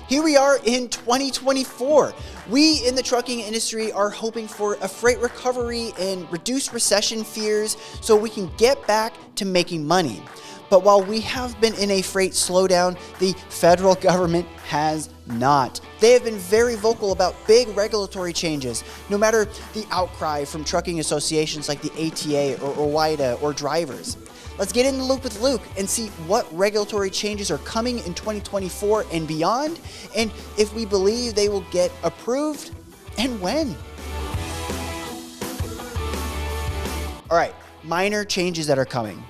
Here we are in 2024. We in the trucking industry are hoping for a freight recovery and reduced recession fears so we can get back to making money. But while we have been in a freight slowdown, the federal government has not. They have been very vocal about big regulatory changes, no matter the outcry from trucking associations like the ATA or OOIDA or drivers. Let's get in the loop with Luke and see what regulatory changes are coming in 2024 and beyond, and if we believe they will get approved and when. All right, minor changes that are coming.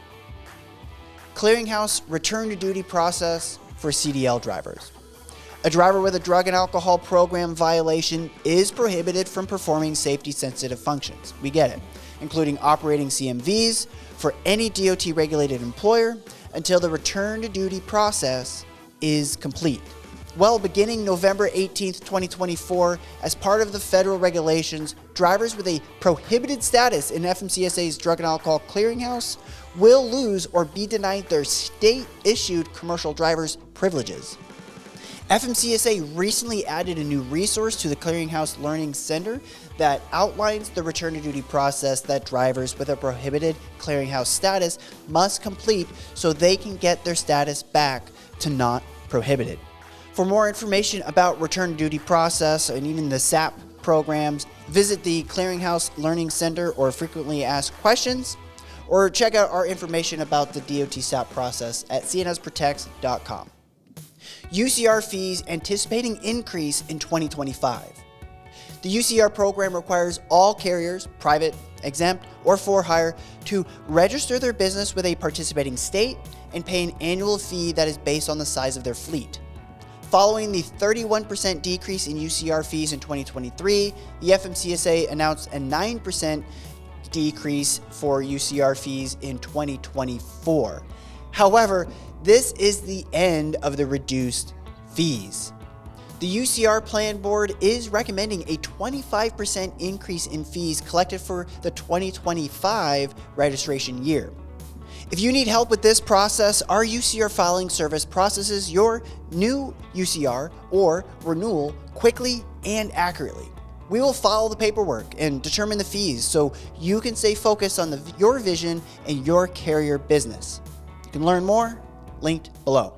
Clearinghouse return to duty process for CDL drivers. A driver with a drug and alcohol program violation is prohibited from performing safety-sensitive functions. We get it, including operating CMVs for any DOT-regulated employer until the return to duty process is complete. Well, beginning November 18th, 2024, as part of the federal regulations, drivers with a prohibited status in FMCSA's Drug and Alcohol Clearinghouse will lose or be denied their state-issued commercial driver's privileges. FMCSA recently added a new resource to the Clearinghouse Learning Center that outlines the return to duty process that drivers with a prohibited clearinghouse status must complete so they can get their status back to not prohibited. For more information about return to duty process and even the SAP programs, visit the Clearinghouse Learning Center or frequently asked questions, or check out our information about the DOT SAP process at cnsprotects.com. UCR fees anticipating increase in 2025. The UCR program requires all carriers, private, exempt, or for hire, to register their business with a participating state and pay an annual fee that is based on the size of their fleet. Following the 31% decrease in UCR fees in 2023, the FMCSA announced a 9% decrease for UCR fees in 2024. However, this is the end of the reduced fees. The UCR Plan Board is recommending a 25% increase in fees collected for the 2025 registration year. If you need help with this process, our UCR filing service processes your new UCR or renewal quickly and accurately. We will follow the paperwork and determine the fees so you can stay focused on your vision and your carrier business. You can learn more, linked below.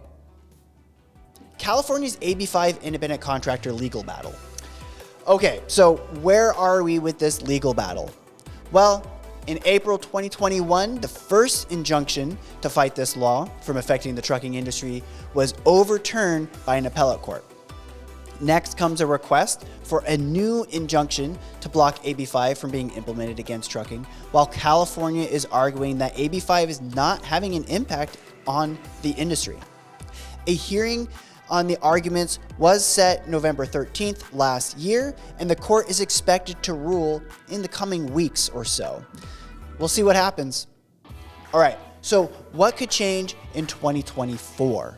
California's AB5 independent contractor legal battle. Okay, so where are we with this legal battle? Well, in April 2021, the first injunction to fight this law from affecting the trucking industry was overturned by an appellate court. Next comes a request for a new injunction to block AB5 from being implemented against trucking, while California is arguing that AB5 is not having an impact on the industry. A hearing on the arguments was set November 13th last year, and the court is expected to rule in the coming weeks or so. We'll see what happens. All right, so what could change in 2024?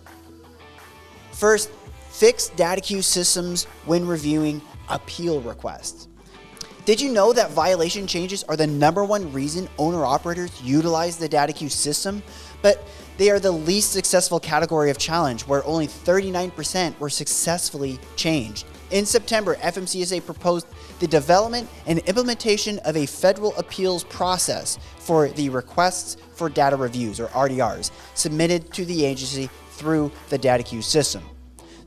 First, fix DataQ systems when reviewing appeal requests. Did you know that violation changes are the #1 reason owner-operators utilize the DataQ system? But they are the least successful category of challenge, where only 39% were successfully changed. In September, FMCSA proposed the development and implementation of a federal appeals process for the requests for data reviews, or RDRs, submitted to the agency through the DataQ system.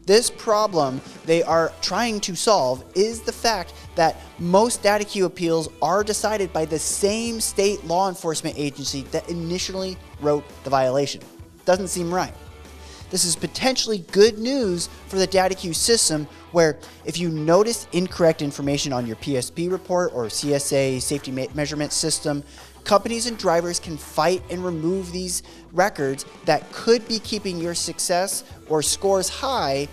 This problem they are trying to solve is the fact that most DataQ appeals are decided by the same state law enforcement agency that initially wrote the violation. Doesn't seem right. This is potentially good news for the DataQ system, where if you notice incorrect information on your PSP report or CSA safety measurement system, companies and drivers can fight and remove these records that could be keeping your success or scores high,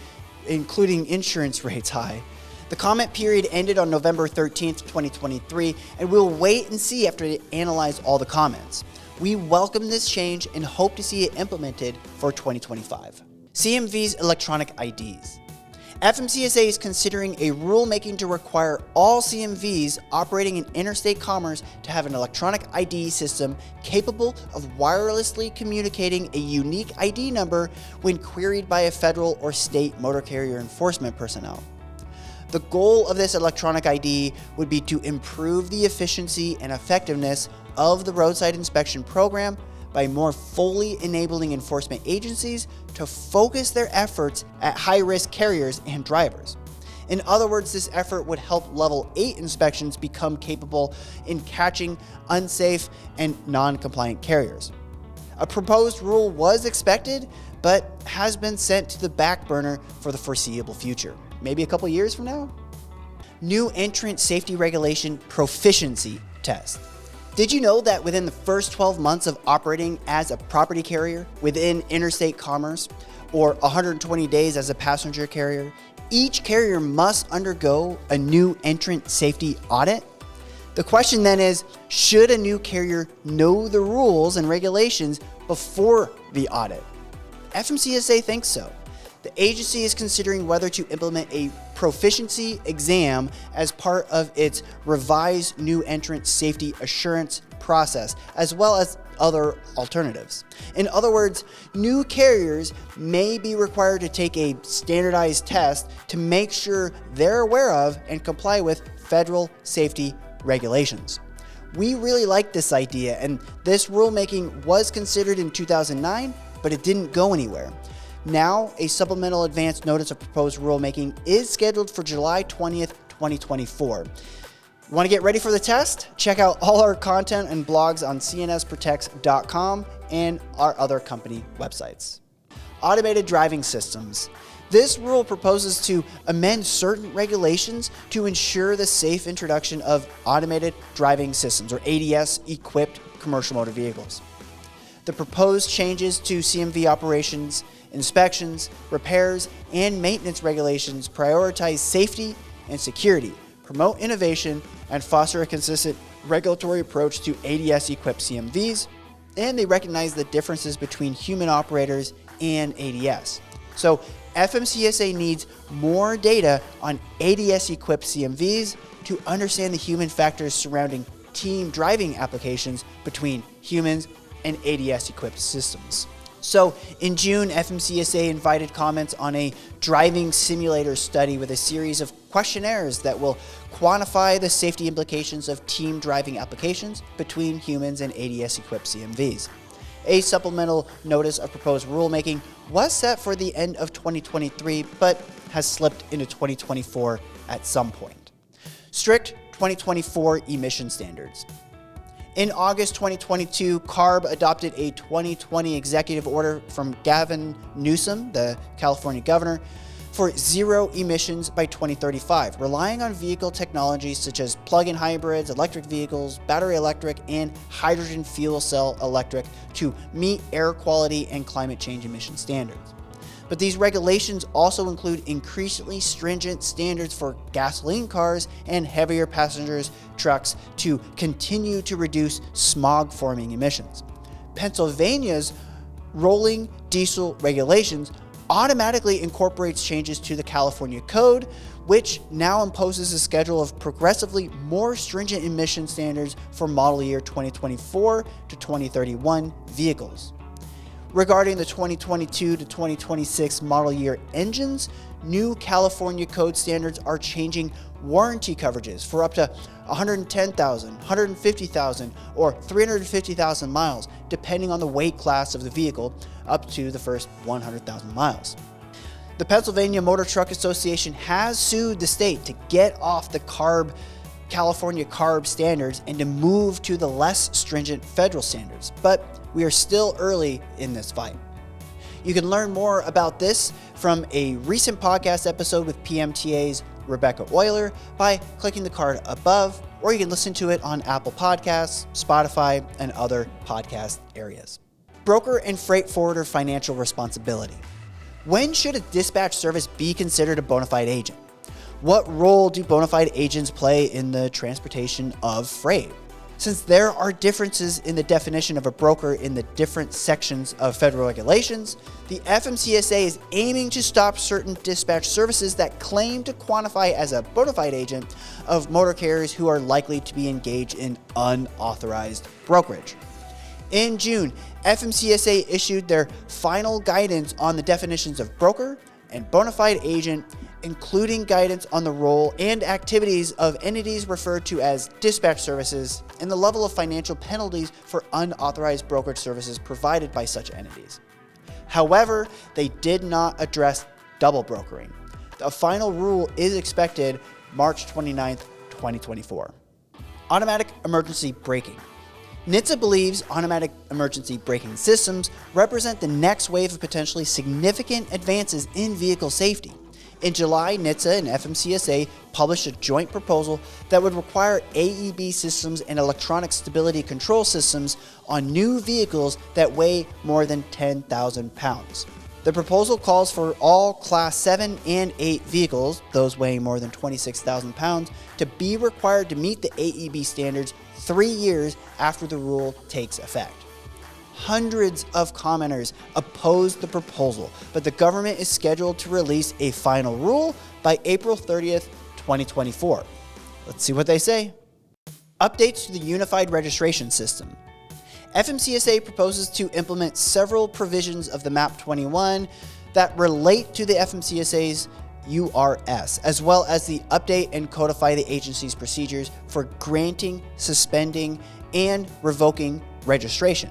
including insurance rates high. The comment period ended on November 13th, 2023, and we'll wait and see after they analyze all the comments. We welcome this change and hope to see it implemented for 2025. CMV's electronic IDs. FMCSA is considering a rulemaking to require all CMVs operating in interstate commerce to have an electronic ID system capable of wirelessly communicating a unique ID number when queried by a federal or state motor carrier enforcement personnel. The goal of this electronic ID would be to improve the efficiency and effectiveness of the roadside inspection program by more fully enabling enforcement agencies to focus their efforts at high-risk carriers and drivers. In other words, this effort would help Level 8 inspections become capable in catching unsafe and non-compliant carriers. A proposed rule was expected, but has been sent to the back burner for the foreseeable future. Maybe a couple years from now? New entrant safety regulation proficiency test. Did you know that within the first 12 months of operating as a property carrier within interstate commerce, or 120 days as a passenger carrier, each carrier must undergo a new entrant safety audit? The question then is, should a new carrier know the rules and regulations before the audit? FMCSA thinks so. The agency is considering whether to implement a proficiency exam as part of its revised new entrant safety assurance process, as well as other alternatives. In other words, new carriers may be required to take a standardized test to make sure they're aware of and comply with federal safety regulations. We really like this idea, and this rulemaking was considered in 2009, but it didn't go anywhere. Now, a supplemental advance notice of proposed rulemaking is scheduled for July 20th, 2024. Want to get ready for the test? Check out all our content and blogs on cnsprotects.com and our other company websites. Automated driving systems. This rule proposes to amend certain regulations to ensure the safe introduction of automated driving systems, or ADS-equipped commercial motor vehicles. The proposed changes to CMV operations, inspections, repairs, and maintenance regulations prioritize safety and security, promote innovation, and foster a consistent regulatory approach to ADS-equipped CMVs, and they recognize the differences between human operators and ADS. So FMCSA needs more data on ADS-equipped CMVs to understand the human factors surrounding team driving applications between humans and ADS-equipped systems. So in June, FMCSA invited comments on a driving simulator study with a series of questionnaires that will quantify the safety implications of team driving applications between humans and ADS-equipped CMVs. A supplemental notice of proposed rulemaking was set for the end of 2023, but has slipped into 2024 at some point. Strict 2024 emission standards. In August 2022, CARB adopted a 2020 executive order from Gavin Newsom, the California governor, for zero emissions by 2035, relying on vehicle technologies such as plug-in hybrids, electric vehicles, battery electric, and hydrogen fuel cell electric to meet air quality and climate change emission standards. But these regulations also include increasingly stringent standards for gasoline cars and heavier passengers trucks to continue to reduce smog-forming emissions. Pennsylvania's rolling diesel regulations automatically incorporates changes to the California Code, which now imposes a schedule of progressively more stringent emission standards for model year 2024 to 2031 vehicles. Regarding the 2022 to 2026 model year engines, new California code standards are changing warranty coverages for up to 110,000, 150,000, or 350,000 miles, depending on the weight class of the vehicle, up to the first 100,000 miles. The Pennsylvania Motor Truck Association has sued the state to get off the California CARB standards and to move to the less stringent federal standards, but we are still early in this fight. You can learn more about this from a recent podcast episode with PMTA's Rebecca Euler by clicking the card above, or you can listen to it on Apple Podcasts, Spotify, and other podcast areas. Broker and freight forwarder financial responsibility. When should a dispatch service be considered a bona fide agent? What role do bona fide agents play in the transportation of freight? Since there are differences in the definition of a broker in the different sections of federal regulations, the FMCSA is aiming to stop certain dispatch services that claim to quantify as a bona fide agent of motor carriers who are likely to be engaged in unauthorized brokerage. In June, FMCSA issued their final guidance on the definitions of broker and bona fide agent, including guidance on the role and activities of entities referred to as dispatch services and the level of financial penalties for unauthorized brokerage services provided by such entities. However, they did not address double brokering. The final rule is expected March 29, 2024. Automatic emergency braking. NHTSA believes automatic emergency braking systems represent the next wave of potentially significant advances in vehicle safety. In July, NHTSA and FMCSA published a joint proposal that would require AEB systems and electronic stability control systems on new vehicles that weigh more than 10,000 pounds. The proposal calls for all Class 7 and 8 vehicles, those weighing more than 26,000 pounds, to be required to meet the AEB standards 3 years after the rule takes effect. Hundreds of commenters opposed the proposal, but the government is scheduled to release a final rule by April 30th, 2024. Let's see what they say. Updates to the Unified Registration System. FMCSA proposes to implement several provisions of the MAP 21 that relate to the FMCSA's URS, as well as the update and codify the agency's procedures for granting, suspending, and revoking registration.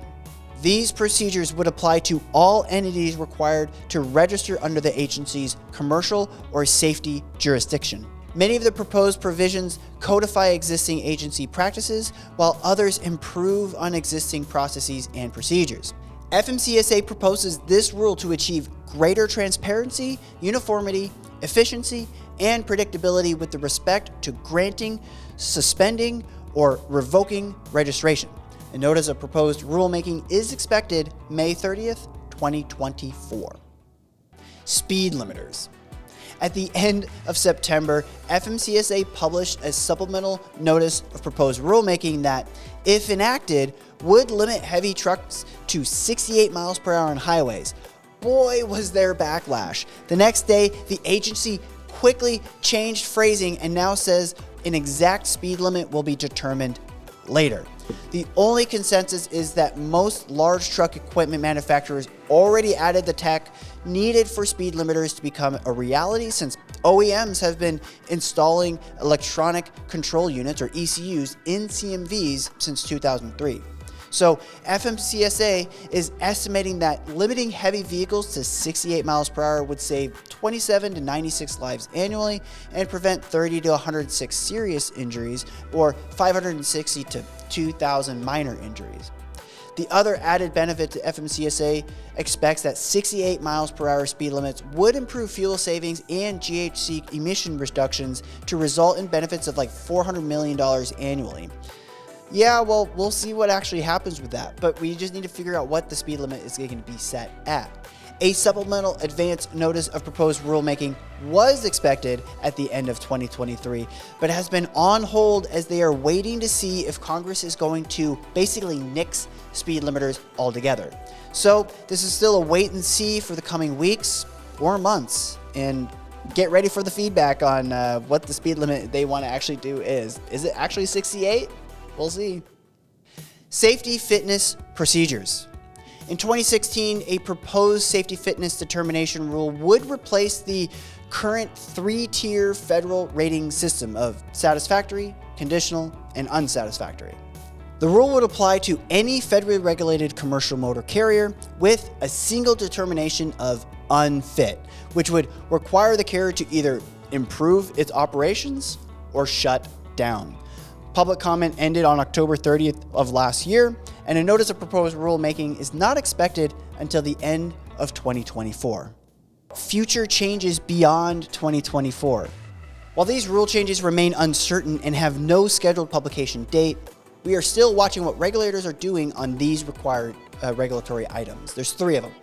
These procedures would apply to all entities required to register under the agency's commercial or safety jurisdiction. Many of the proposed provisions codify existing agency practices, while others improve on existing processes and procedures. FMCSA proposes this rule to achieve greater transparency, uniformity, efficiency, and predictability with respect to granting, suspending, or revoking registration. A notice of proposed rulemaking is expected May 30th, 2024. Speed limiters. At the end of September, FMCSA published a supplemental notice of proposed rulemaking that, if enacted, would limit heavy trucks to 68 miles per hour on highways. Boy, was there backlash. The next day, the agency quickly changed phrasing and now says an exact speed limit will be determined later. The only consensus is that most large truck equipment manufacturers already added the tech needed for speed limiters to become a reality, since OEMs have been installing electronic control units, or ECUs, in CMVs since 2003. So FMCSA is estimating that limiting heavy vehicles to 68 miles per hour would save 27 to 96 lives annually and prevent 30 to 106 serious injuries, or 560 to 2,000 minor injuries. The other added benefit to FMCSA expects that 68 miles per hour speed limits would improve fuel savings and GHG emission reductions to result in benefits of like $400 million annually. Yeah, well, we'll see what actually happens with that, but we just need to figure out what the speed limit is going to be set at. A supplemental advance notice of proposed rulemaking was expected at the end of 2023, but has been on hold as they are waiting to see if Congress is going to basically nix speed limiters altogether. So this is still a wait and see for the coming weeks or months, and get ready for the feedback on what the speed limit they want to actually do is. Is it actually 68? We'll see. Safety fitness procedures. In 2016, a proposed safety fitness determination rule would replace the current 3-tier federal rating system of satisfactory, conditional, and unsatisfactory. The rule would apply to any federally regulated commercial motor carrier with a single determination of unfit, which would require the carrier to either improve its operations or shut down. Public comment ended on October 30th of last year, and a notice of proposed rulemaking is not expected until the end of 2024. Future changes beyond 2024. While these rule changes remain uncertain and have no scheduled publication date, we are still watching what regulators are doing on these required regulatory items. There's 3 of them.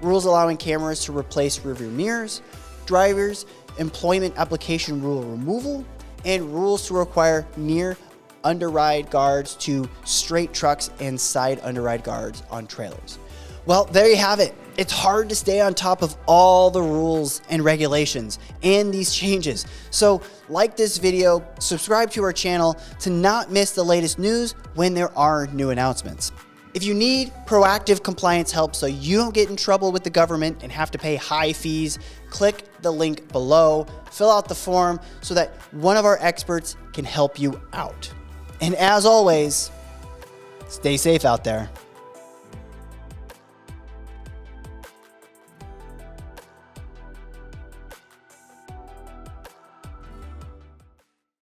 Rules allowing cameras to replace rearview mirrors, drivers' employment application rule removal, and rules to require near underride guards to straight trucks and side underride guards on trailers. Well, there you have it. It's hard to stay on top of all the rules and regulations and these changes. So like this video, subscribe to our channel to not miss the latest news when there are new announcements. If you need proactive compliance help so you don't get in trouble with the government and have to pay high fees, click the link below, fill out the form so that one of our experts can help you out. And as always, stay safe out there.